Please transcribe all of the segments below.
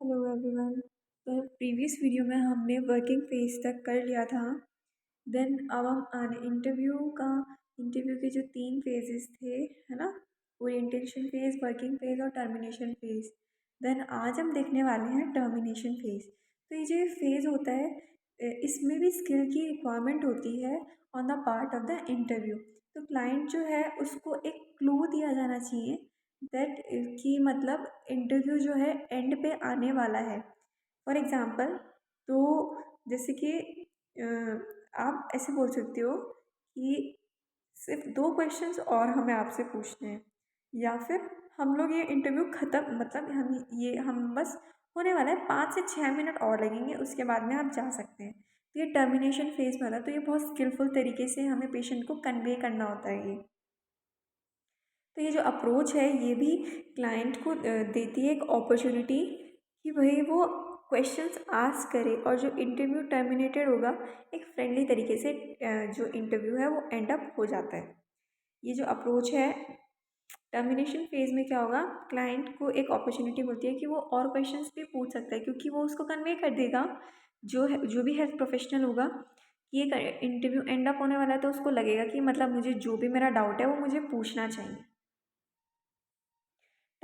Hello everyone. तो previous video में हमने वर्किंग फेज तक कर लिया था। देन अब हम आने इंटरव्यू के जो 3 फेजेस थे, है ना, ओरिएंटेशन फेज, वर्किंग फेज और टर्मिनेशन फेज। देन आज हम देखने वाले हैं टर्मिनेशन फेज। तो ये जो फेज होता है, इसमें भी स्किल की रिक्वायरमेंट होती है on the part of the interview. तो क्लाइंट जो है उसको एक क्लू दिया जाना चाहिए दैट कि मतलब इंटरव्यू जो है एंड पे आने वाला है। फॉर एग्ज़ाम्पल, तो जैसे कि आप ऐसे बोल सकते हो कि सिर्फ 2 क्वेश्चंस और हमें आपसे पूछने हैं, या फिर हम लोग ये इंटरव्यू ख़त्म, मतलब हम बस होने वाला है, 5 से 6 मिनट और लगेंगे, उसके बाद में आप जा सकते हैं। तो ये टर्मिनेशन फेज में था। तो ये बहुत स्किलफुल तरीके से हमें पेशेंट को कन्वे करना होता है ये। तो ये जो अप्रोच है ये भी क्लाइंट को देती है एक अपॉर्चुनिटी कि भाई वो क्वेश्चंस आस्क करे और जो इंटरव्यू टर्मिनेटेड होगा एक फ्रेंडली तरीके से जो इंटरव्यू है वो एंड अप हो जाता है। ये जो अप्रोच है, टर्मिनेशन फेज में क्या होगा, क्लाइंट को एक अपॉर्चुनिटी मिलती है कि वो और क्वेश्चंस भी पूछ सकता है, क्योंकि वो उसको कन्वे कर देगा, जो भी हेल्थ प्रोफेशनल होगा कि ये इंटरव्यू एंड अप होने वाला है, तो उसको लगेगा कि मतलब मुझे जो भी मेरा डाउट है वो मुझे पूछना चाहिए।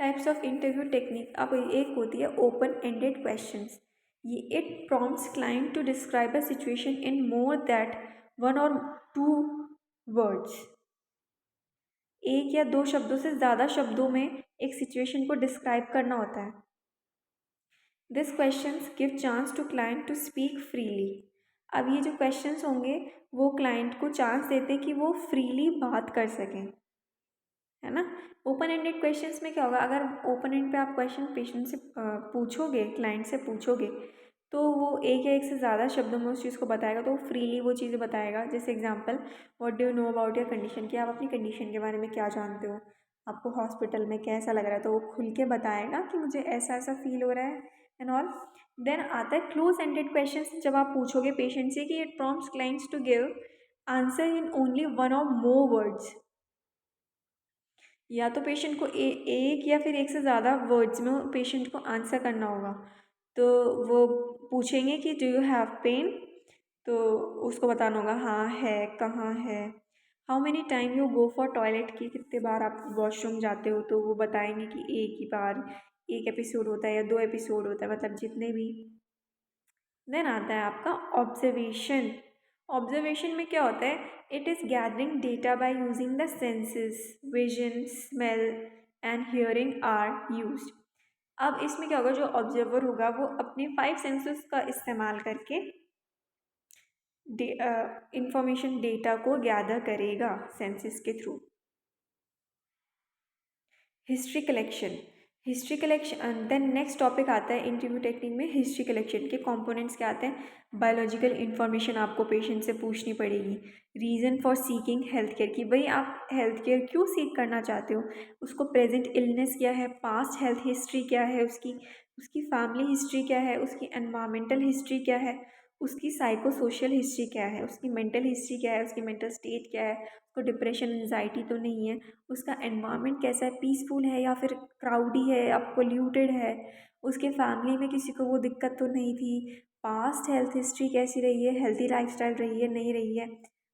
Types of interview technique. अब एक होती है ओपन एंडेड क्वेश्चंस। ये it prompts client to describe a situation in more that 1 or 2 words. एक या 2 शब्दों से ज़्यादा शब्दों में एक सिचुएशन को डिस्क्राइब करना होता है। This questions give chance to client to speak freely. अब ये जो क्वेश्चंस होंगे वो क्लाइंट को चांस देते हैं कि वो फ्रीली बात कर सकें, है ना। ओपन एंडेड क्वेश्चंस में क्या होगा, अगर ओपन एंड पे आप क्वेश्चन पेशेंट से पूछोगे, क्लाइंट से पूछोगे, तो वो एक या एक से ज़्यादा शब्दों में उस चीज़ को बताएगा, तो वो फ्रीली वो चीज़ें बताएगा। जैसे example, what do you know about your condition, कि आप अपनी कंडीशन के बारे में क्या जानते हो, आपको हॉस्पिटल में कैसा लग रहा है, तो वो खुल के बताएगा कि मुझे ऐसा ऐसा फील हो रहा है एंड ऑल। देन आता है क्लोज एंडेड क्वेश्चन। जब आप पूछोगे पेशेंट से कि it prompts clients to give answer in only 1 or more words, या तो पेशेंट को एक या फिर एक से ज़्यादा वर्ड्स में पेशेंट को आंसर करना होगा। तो वो पूछेंगे कि डू यू हैव पेन, तो उसको बताना होगा हाँ है, कहाँ है। How many time you go for toilet, की कितने बार आप वॉशरूम जाते हो, तो वो बताएंगे कि एक ही बार, एक एपिसोड होता है या 2 एपिसोड होता है, मतलब जितने भी। देन आता है आपका ऑब्जर्वेशन। ऑब्जर्वेशन में क्या होता है, it is gathering data by using the senses, vision, smell and hearing are used. अब इसमें क्या होगा, जो ऑब्जर्वर होगा वो अपने 5 सेंसेस का इस्तेमाल करके इंफॉर्मेशन डेटा को गैदर करेगा सेंसेस के through. History collection then next topic आता है इंटरव्यू टेक्निक में। हिस्ट्री कलेक्शन के कंपोनेंट्स क्या आते हैं, बायोलॉजिकल इन्फॉर्मेशन आपको पेशेंट से पूछनी पड़ेगी। Reason for seeking health care, कि भाई आप हेल्थ केयर क्यों सीख करना चाहते हो, उसको प्रेजेंट इलनेस क्या है, पास्ट हेल्थ हिस्ट्री क्या है उसकी, उसकी फैमिली हिस्ट्री क्या है, उसकी एनवायरमेंटल हिस्ट्री क्या है, उसकी साइको सोशल हिस्ट्री क्या है, उसकी मेंटल हिस्ट्री क्या है, उसकी मेंटल स्टेट क्या है, उसको डिप्रेशन एंजाइटी तो नहीं है, उसका एनवायरनमेंट कैसा है, पीसफुल है या फिर क्राउडी है या पोल्यूटेड है, उसके फैमिली में किसी को वो दिक्कत तो नहीं थी, पास्ट हेल्थ हिस्ट्री कैसी रही है, हेल्थी लाइफस्टाइल रही है नहीं रही है,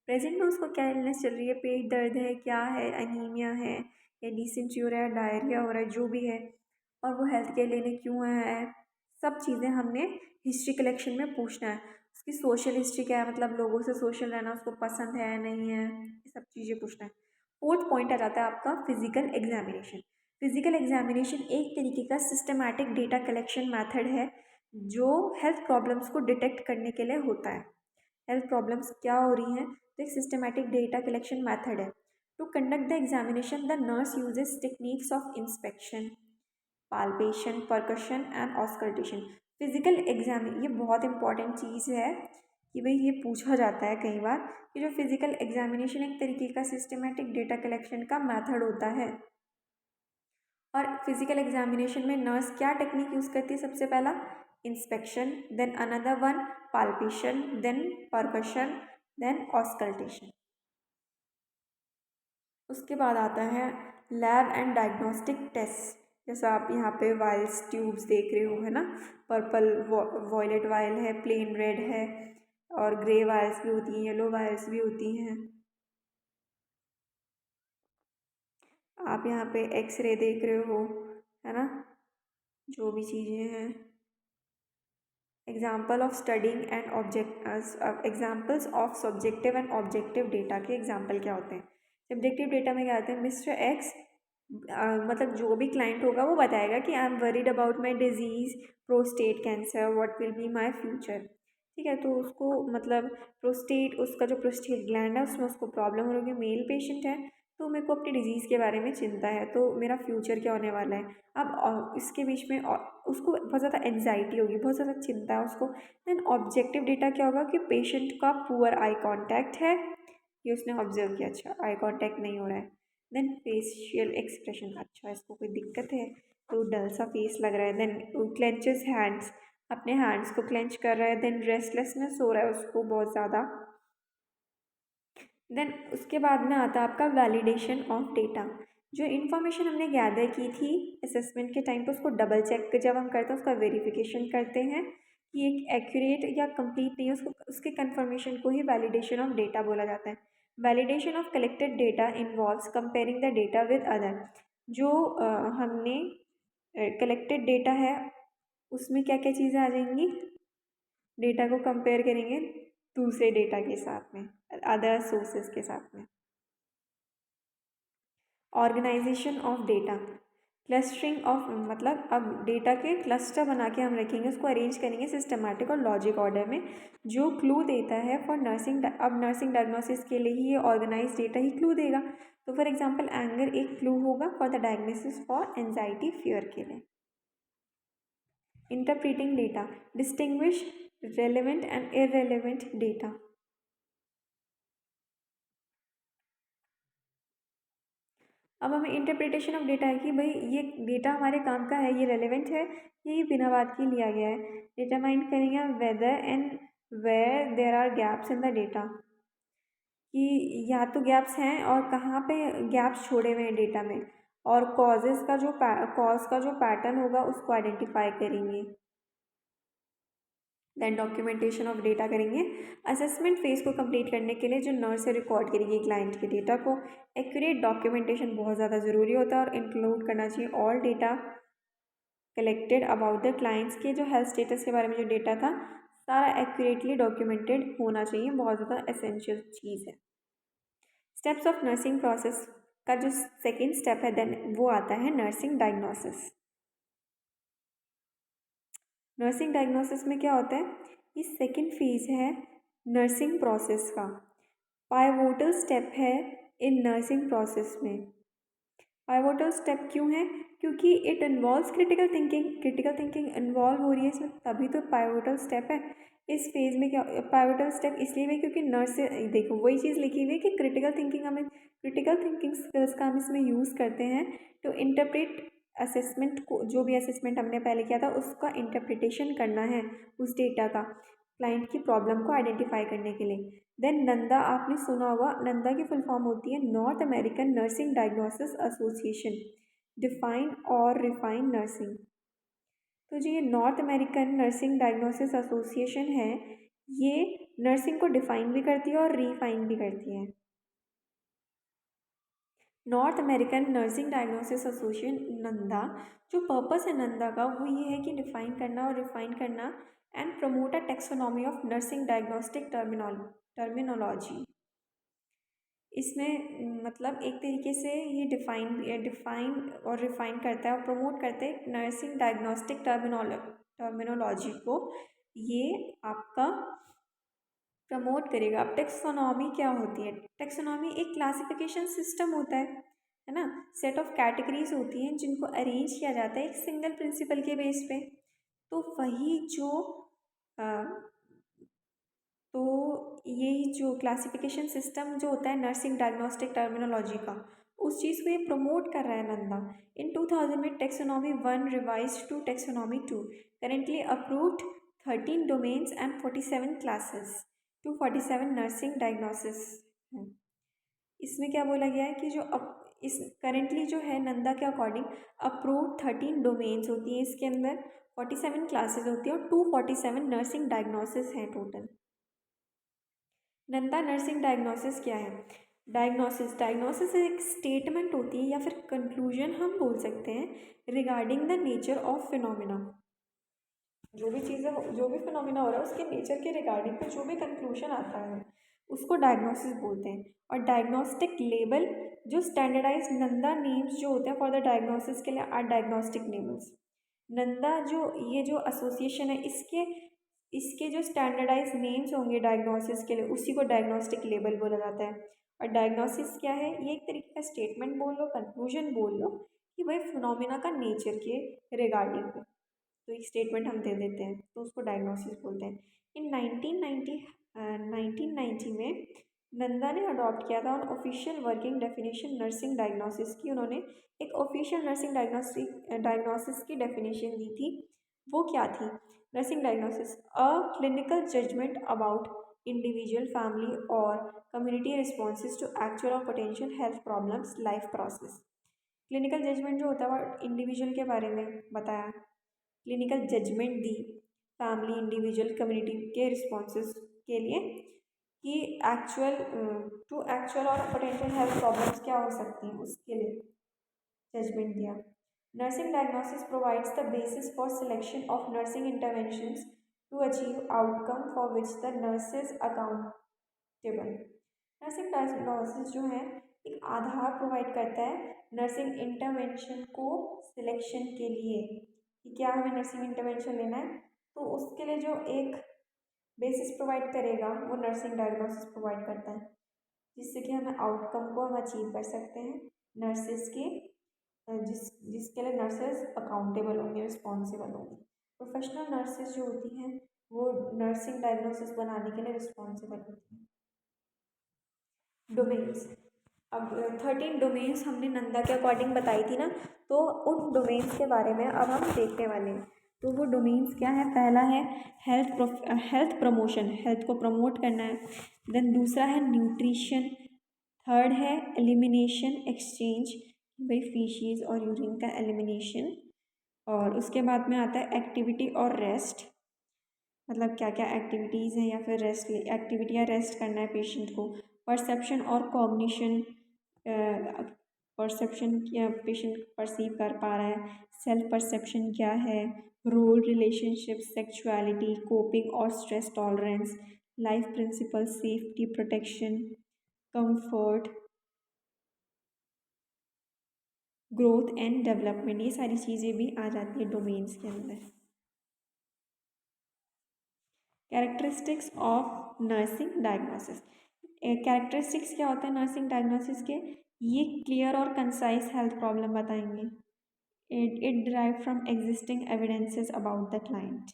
प्रेजेंट में उसको क्या इलनेस चल रही है, पेट दर्द है, क्या है, अनीमिया है या डिसेंट्री हो रहा है, डायरिया हो रहा है, जो भी है, और वो हेल्थ केयर लेने क्यों आया है, सब चीज़ें हमने हिस्ट्री कलेक्शन में पूछना है। उसकी सोशल हिस्ट्री क्या है, मतलब लोगों से सोशल रहना उसको पसंद है नहीं है, ये सब चीज़ें पूछना है। फोर्थ पॉइंट आ जाता है आपका फिजिकल एग्जामिनेशन। फिजिकल एग्जामिनेशन एक तरीके का सिस्टमैटिक डेटा कलेक्शन मेथड है जो हेल्थ प्रॉब्लम्स को डिटेक्ट करने के लिए होता है। हेल्थ प्रॉब्लम्स क्या हो रही हैं, तो एक सिस्टमैटिक डेटा कलेक्शन मेथड है। To conduct the examination the nurse uses techniques of inspection, palpation, percussion and auscultation. Physical exam, ये बहुत इंपॉर्टेंट चीज़ है कि भाई ये पूछा जाता है कई बार कि जो फिजिकल एग्जामिनेशन एक तरीके का सिस्टमेटिक डेटा कलेक्शन का मेथड होता है। और फिजिकल एग्जामिनेशन में नर्स क्या टेक्निक यूज़ करती है, सबसे पहला inspection, then another one palpation, then percussion, then auscultation. उसके बाद आता है लैब एंड डायग्नोस्टिक टेस्ट। जैसा आप यहाँ पे वाइल्स ट्यूब्स देख रहे हो, है ना, पर्पल वॉयलेट वाइल है, प्लेन रेड है, और ग्रे वाइल्स भी होती हैं, येलो वाइल्स भी होती हैं। आप यहाँ पे एक्सरे देख रहे हो, है ना, जो भी चीज़ें हैं। Example of studying and object examples of subjective and objective data के एग्जाम्पल क्या होते हैं? सब्जेक्टिव डेटा में क्या आते हैं? मिस्टर एक्स, मतलब जो भी क्लाइंट होगा वो बताएगा कि I am worried about my disease prostate cancer, what will be my future. ठीक है, तो उसको मतलब प्रोस्टेट, उसका जो प्रोस्टेट ग्लैंड है उसमें उसको प्रॉब्लम हो रही है, मेल पेशेंट है, तो मेरे को अपनी डिजीज़ के बारे में चिंता है, तो मेरा फ्यूचर क्या होने वाला है। अब इसके बीच में उसको बहुत ज़्यादा एनजाइटी होगी, बहुत ज़्यादा चिंता है उसको। देन ऑब्जेक्टिव डेटा क्या होगा कि पेशेंट का पुअर आई कांटेक्ट है, ये उसने ऑब्जर्व किया, अच्छा आई कांटेक्ट नहीं हो रहा है। देन फेशियल एक्सप्रेशन, अच्छा इसको कोई दिक्कत है, तो डल सा फेस लग रहा है। देन क्लेंचेस हैंड्स, अपने हैंड्स को क्लेंच कर रहा है। देन रेस्टलेसनेस हो रहा है उसको बहुत ज़्यादा। देन उसके बाद में आता है आपका वैलिडेशन ऑफ डेटा। जो इन्फॉर्मेशन हमने गैदर की थी असेसमेंट के टाइम पे, उसको डबल चेक जब हम करते हैं, उसका वेरिफिकेशन करते हैं कि एक एक्यूरेट या कंप्लीट नहीं है, उसको उसके कंफर्मेशन को ही वैलिडेशन ऑफ डेटा बोला जाता है। Validation of collected data involves comparing the data with other. जो हमने कलेक्टेड डेटा है उसमें क्या क्या चीज़ें आ जाएंगी? डेटा को कंपेयर करेंगे दूसरे डेटा के साथ में, अदर सोर्सेज के साथ में। Organization of data, clustering of, मतलब अब डेटा के क्लस्टर बना के हम रखेंगे, उसको अरेंज करेंगे सिस्टमैटिक और लॉजिक ऑर्डर में, जो क्लू देता है फॉर नर्सिंग। अब नर्सिंग डायग्नोसिस के लिए ही ये ऑर्गेनाइज डेटा ही क्लू देगा। तो फॉर एग्जांपल एंगर एक क्लू होगा for the diagnosis for anxiety fear के लिए। Interpreting data, distinguish relevant and irrelevant data. अब हमें इंटरप्रिटेशन ऑफ डेटा है कि भाई ये डेटा हमारे काम का है, ये रेलेवेंट है, ये बिना बात के लिया गया है। डिटरमाइन करेंगे whether and where there are gaps in the data, कि या तो गैप्स हैं और कहाँ पे गैप्स छोड़े हुए हैं डेटा में, और कॉजेज़ का जो कॉज का जो पैटर्न होगा उसको आइडेंटिफाई करेंगे। देन डॉक्यूमेंटेशन ऑफ डेटा करेंगे। असेसमेंट फेज को कंप्लीट करने के लिए जो नर्स है रिकॉर्ड करेगी क्लाइंट के डेटा को। एक्यूरेट डॉक्यूमेंटेशन बहुत ज़्यादा ज़रूरी होता है और इंक्लूड करना चाहिए all data collected about the clients के जो हेल्थ स्टेटस के बारे में जो डेटा था सारा एक्यूरेटली डॉक्यूमेंटेड होना चाहिए, बहुत ज़्यादा एसेंशियल चीज़ है। स्टेप्स ऑफ नर्सिंग प्रोसेस का जो सेकेंड स्टेप है देन वो आता है नर्सिंग डायग्नोसिस। नर्सिंग डायग्नोसिस में क्या होता है? ये सेकेंड फेज है नर्सिंग प्रोसेस का, पाइवोटल स्टेप है इन नर्सिंग प्रोसेस में। पाइवोटल स्टेप क्यों है? क्योंकि it involves critical thinking, critical thinking involve हो रही है इसमें, तभी तो पाइवोटल स्टेप है। इस फेज में क्या पाइवोटल स्टेप इसलिए भी क्योंकि नर्स से देखो वही चीज़ लिखी हुई है कि क्रिटिकल थिंकिंग, हमें क्रिटिकल थिंकिंग स्किल्स का हम इसमें यूज़ करते हैं तो इंटरप्रेट असेसमेंट को, जो भी असेसमेंट हमने पहले किया था उसका इंटरप्रिटेशन करना है उस डेटा का, क्लाइंट की प्रॉब्लम को आइडेंटिफाई करने के लिए। देन नंदा, आपने सुना होगा, नंदा की फुल फॉर्म होती है north American nursing diagnosis association, define और रिफाइन नर्सिंग। तो जो ये north American nursing diagnosis association है ये नर्सिंग को डिफाइन भी करती है और रिफाइन भी करती है। North American nursing diagnosis association Nanda, जो पर्पस है नंदा का वो ये है कि डिफाइन करना और रिफाइन करना and promote a taxonomy of nursing diagnostic terminology. इसमें मतलब एक तरीके से ये डिफाइन और रिफाइन करता है और प्रमोट करता है नर्सिंग डायग्नोस्टिक टर्मिनोलॉजी को, ये आपका प्रमोट करेगा। अब टेक्सोनॉमी क्या होती है? टेक्सोनॉमी एक क्लासिफिकेशन सिस्टम होता है ना, सेट ऑफ कैटेगरीज होती हैं जिनको अरेंज किया जाता है एक सिंगल प्रिंसिपल के बेस पे। तो वही जो तो यही जो क्लासिफिकेशन सिस्टम जो होता है नर्सिंग डायग्नोस्टिक टर्मिनोलॉजी का, उस चीज़ को ये प्रमोट कर रहा है नंदा। इन 2000 में taxonomy 1 revise to taxonomy 2, currently approved 13 domains and 47 classes, 247 nursing diagnosis है। इसमें क्या बोला गया है कि जो अब इस करेंटली जो है नंदा के अकॉर्डिंग अप्रूव 13 डोमेन्स होती हैं, इसके अंदर 47 क्लासेस होती हैं और 247 नर्सिंग डायग्नोसिस हैं टोटल। नंदा नर्सिंग डायग्नोसिस क्या है? डायग्नोसिस एक स्टेटमेंट होती है या फिर कंक्लूजन हम बोल सकते हैं regarding the nature of phenomena. जो भी चीज़ें जो भी फिनोमिना हो रहा है उसके नेचर के रिगार्डिंग पे जो भी कंक्लूजन आता है उसको डायग्नोसिस बोलते हैं। और डायग्नोस्टिक लेबल जो स्टैंडर्डाइज नंदा नेम्स जो होते हैं फॉर द डायग्नोसिस के लिए आर डायग्नोस्टिक नेम्स। नंदा जो ये जो एसोसिएशन है इसके इसके जो स्टैंडर्डाइज नेम्स होंगे डायग्नोसिस के लिए उसी को डायग्नोस्टिक लेबल बोला जाता है। और डायग्नोसिस क्या है? ये एक तरीके का स्टेटमेंट बोल लो, कंक्लूजन बोल लो कि भाई फिनोमिना का नेचर के रिगार्डिंग पे तो एक स्टेटमेंट हम दे देते हैं तो उसको डायग्नोसिस बोलते हैं। इन 1990 में नंदा ने अडॉप्ट किया था on official working definition nursing diagnosis की। उन्होंने एक ऑफिशियल नर्सिंग डायग्नोसिस की डेफिनेशन दी थी। वो क्या थी? Nursing diagnosis a clinical judgement about individual family और कम्युनिटी रिस्पॉन्सेज टू एक्चुअल और potential health problems life process. Clinical judgement जो होता है वो इंडिविजुअल के बारे में बताया, क्लिनिकल जजमेंट दी फैमिली इंडिविजुअल कम्युनिटी के रिस्पॉन्सेज के लिए कि एक्चुअल टू एक्चुअल और पोटेंशियल हेल्थ प्रॉब्लम्स क्या हो सकती हैं उसके लिए जजमेंट दिया। Nursing diagnosis provides the basis for selection of nursing interventions to achieve outcome for which the nurses accountable. Nursing diagnosis जो है एक आधार प्रोवाइड करता है नर्सिंग इंटरवेंशन को सिलेक्शन के लिए कि क्या हमें नर्सिंग इंटरवेंशन लेना है, तो उसके लिए जो एक बेसिस प्रोवाइड करेगा वो नर्सिंग डायग्नोसिस प्रोवाइड करता है जिससे कि हमें आउटकम को हम अचीव कर सकते हैं नर्सेज के जिसके लिए नर्सेज अकाउंटेबल होंगे, रिस्पॉन्सिबल होंगे। प्रोफेशनल नर्सेज जो होती हैं वो नर्सिंग डायग्नोसिस बनाने के लिए रिस्पॉन्सिबल होती हैं। डोमेन्स, अब 13 डोमेन्स हमने नंदा के अकॉर्डिंग बताई थी ना, तो उन डोमेन्स के बारे में अब हम देखने वाले हैं। तो वो डोमेन्स क्या है? पहला है हेल्थ प्रमोशन, हेल्थ को प्रमोट करना है। देन दूसरा है न्यूट्रिशन। थर्ड है एलिमिनेशन एक्सचेंज, भाई फीशीज और यूरिन का एलिमिनेशन। और उसके बाद में आता है एक्टिविटी और रेस्ट, मतलब क्या क्या एक्टिविटीज़ हैं या फिर रेस्ट एक्टिविटी या रेस्ट करना है पेशेंट को। परसेप्शन और कॉग्निशन, परसेप्शन क्या पेशेंट परसीव कर पा रहा है, सेल्फ परसेप्शन क्या है, रोल रिलेशनशिप, सेक्सुअलिटी, कोपिंग और stress tolerance, life principal, safety, protection, comfort, growth and development, ये सारी चीज़ें भी आ जाती है डोमेन्स के अंदर। Characteristics of nursing diagnosis, characteristics क्या होता है नर्सिंग डायग्नोसिस के? ये क्लियर और कंसाइज हेल्थ प्रॉब्लम बताएंगे। It derive from existing evidences about the client,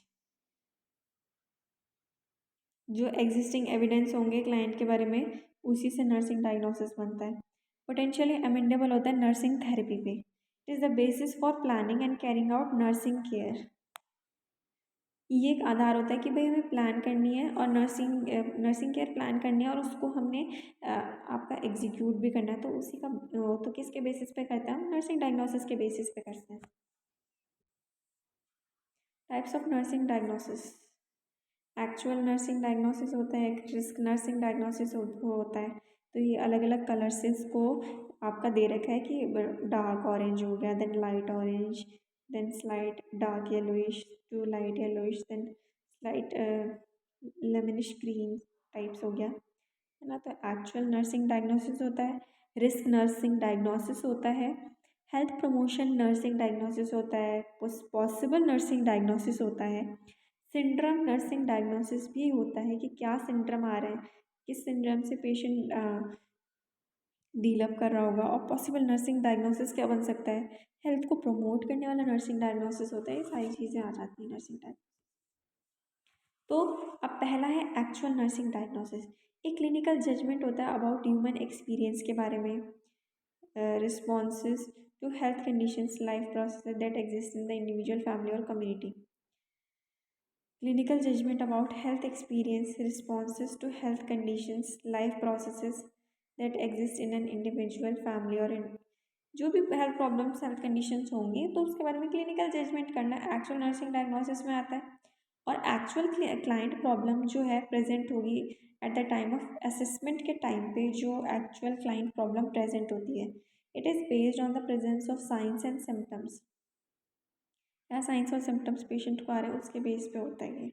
जो एग्जिस्टिंग एविडेंस होंगे क्लाइंट के बारे में उसी से नर्सिंग डायग्नोसिस बनता है। पोटेंशियली अमेंडेबल होता है नर्सिंग थेरेपी पे। It is the basis for planning and carrying out nursing care. ये एक आधार होता है कि भाई हमें प्लान करनी है और नर्सिंग केयर प्लान करनी है और उसको हमने आपका एग्जीक्यूट भी करना है, तो उसी का तो किसके बेसिस पे करते हैं? हम नर्सिंग डायग्नोसिस के बेसिस पे करते हैं। Types of nursing diagnosis, actual nursing diagnosis होता है, एक रिस्क नर्सिंग डायग्नोसिस होता है। तो ये अलग अलग कलर से इसको आपका दे रखा है कि डार्क ऑरेंज हो गया, then light orange, then slight dark yellowish to light yellowish, then slight lemonish green types हो गया, है ना। तो एक्चुअल नर्सिंग डायग्नोसिस होता है, रिस्क नर्सिंग डायग्नोसिस होता है, हेल्थ प्रमोशन नर्सिंग डायग्नोसिस होता है, पॉसिबल नर्सिंग डायग्नोसिस होता है, सिंड्रम नर्सिंग डायग्नोसिस भी होता है कि क्या सिंड्रम आ रहा है, किस सिंड्रम से पेशेंट डील अप कर रहा होगा। और पॉसिबल नर्सिंग डायग्नोसिस क्या बन सकता है? हेल्थ को प्रमोट करने वाला नर्सिंग डायग्नोसिस होता है। ये सारी चीज़ें आ जाती हैं नर्सिंग डायग्नोसिस। तो अब पहला है एक्चुअल नर्सिंग डायग्नोसिस, एक क्लिनिकल जजमेंट होता है अबाउट ह्यूमन एक्सपीरियंस के बारे में, responses to health conditions, life process that exist in the individual family और community. Clinical judgement about health experience, responses to health conditions, life processes that exist in an individual family और जो भी health problems health conditions होंगी तो उसके बारे में clinical judgement करना एक्चुअल नर्सिंग डायग्नोसिस में आता है। और एक्चुअल क्लाइंट प्रॉब्लम जो है प्रेजेंट होगी at the time of assessment के टाइम पे, जो एक्चुअल क्लाइंट प्रॉब्लम प्रेजेंट होती है it is based on the presence of science and symptoms. क्या साइंस और सिम्टम्स पेशेंट को आ रहे हैं उसके बेस पे होता है ये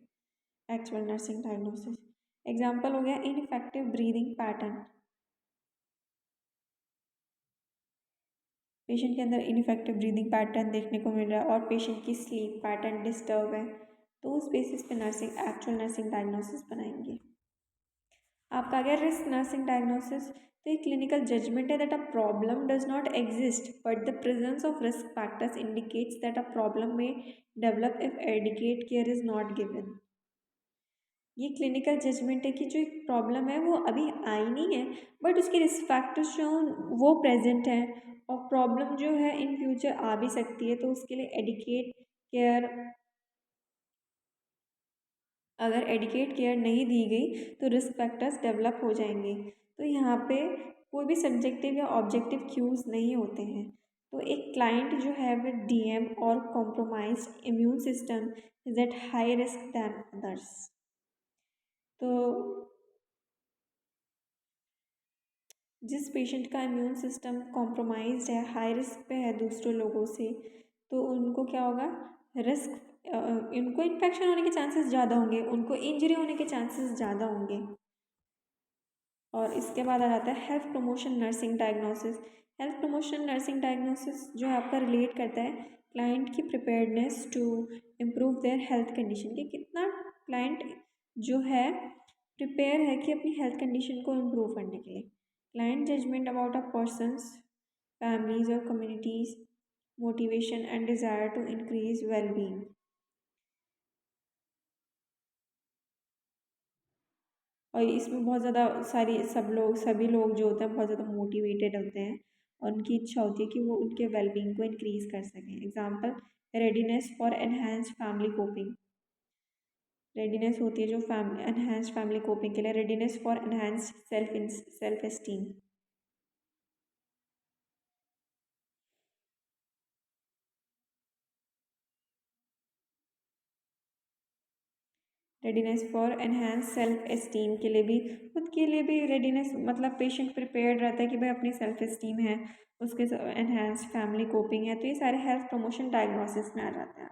एक्चुअल नर्सिंग डायग्नोसिस। एग्जाम्पल हो गया इनफेक्टिव ब्रीदिंग पैटर्न, पेशेंट के अंदर इनफेक्टिव ब्रीदिंग पैटर्न देखने को मिल रहा है और पेशेंट की स्लीप पैटर्न डिस्टर्ब है, तो उस बेसिस पे नर्सिंग एक्चुअल नर्सिंग डायग्नोसिस बनाएंगे। आपका आ गया रिस्क नर्सिंग डायग्नोसिस। तो ये क्लिनिकल जजमेंट है that a problem does not exist but the presence of risk factors indicates that a problem may develop if adequate care is not given. ये clinical judgment है कि जो एक problem है वो अभी आई नहीं है बट उसके रिस्क फैक्टर्स जो वो प्रेजेंट हैं और प्रॉब्लम जो है इन फ्यूचर आ भी सकती है, तो उसके लिए एडिकेट केयर, अगर एडिकेट केयर नहीं दी गई तो रिस्क फैक्टर्स डेवलप हो जाएंगे। तो यहाँ पे कोई भी सब्जेक्टिव या ऑब्जेक्टिव क्यूज नहीं होते हैं। तो एक क्लाइंट जो है विद डीएम और compromise immune system is at high risk than others. तो जिस पेशेंट का इम्यून सिस्टम कॉम्प्रोमाइज्ड है, हाई रिस्क पे है दूसरे लोगों से, तो उनको क्या होगा, रिस्क, उनको इन्फेक्शन होने के चांसेस ज़्यादा होंगे, उनको इंजरी होने के चांसेस ज़्यादा होंगे। और इसके बाद आ जाता है health promotion nursing diagnosis. Health promotion nursing diagnosis जो है आपका रिलेट करता है क्लाइंट की preparedness to improve their health condition, कि कितना क्लाइंट जो है प्रिपेयर है कि अपनी हेल्थ कंडीशन को इम्प्रूव करने के लिए। Client judgment about a person's families और communities motivation and desire to increase well being. और इसमें बहुत ज़्यादा सारी सभी लोग जो होते हैं बहुत ज़्यादा मोटिवेटेड होते हैं और उनकी इच्छा होती है कि वो उनके वेलबींग को इंक्रीज़ कर सकें। Example readiness for enhanced family coping, readiness होती है जो एनहेंस्ड फैमिली कोपिंग के लिए, readiness for enhanced self esteem. Readiness for enhance self esteem के लिए भी, खुद के लिए भी रेडीनेस मतलब पेशेंट प्रिपेयर्ड रहता है कि भाई अपनी सेल्फ एस्टीम है, उसके एनहेंस फैमिली कोपिंग है, तो ये सारे हेल्थ प्रमोशन डायग्नोसिस में आ जाते हैं।